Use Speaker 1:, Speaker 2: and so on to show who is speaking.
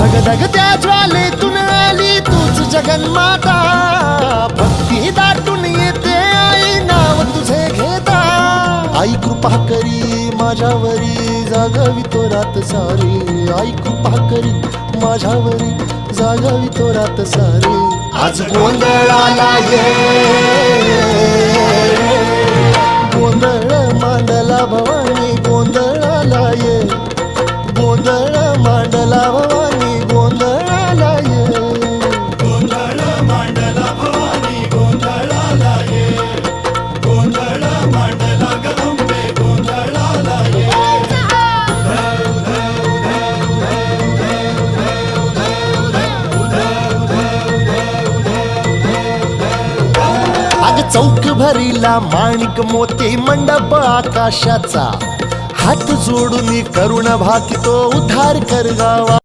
Speaker 1: धगधगत्या ज्वालेतून आली तूच जगन्माता, भक्ती दाटून येते आई नाव तुझे घेता. आई कृपा करी माझ्यावरी जागावी तो रात सारी, आई कृपा करी माझ्यावरी जागावी तो रात सारी. आज गोंधळाला ये, गोंधळ मांडला भवानी गोंधळाला ये, गोंधळ मांडला भवानी गोंधळाला ये.
Speaker 2: गोंधळ मांडला भवानी गोंधळाला ये, गोंधळ मांडला गदंबे गोंधळाला ये.
Speaker 1: आज चौक भरीला माणिक मोती मंडप आकाशाचा, हात जोडून करुण भाकितो उद्धार कर गावा.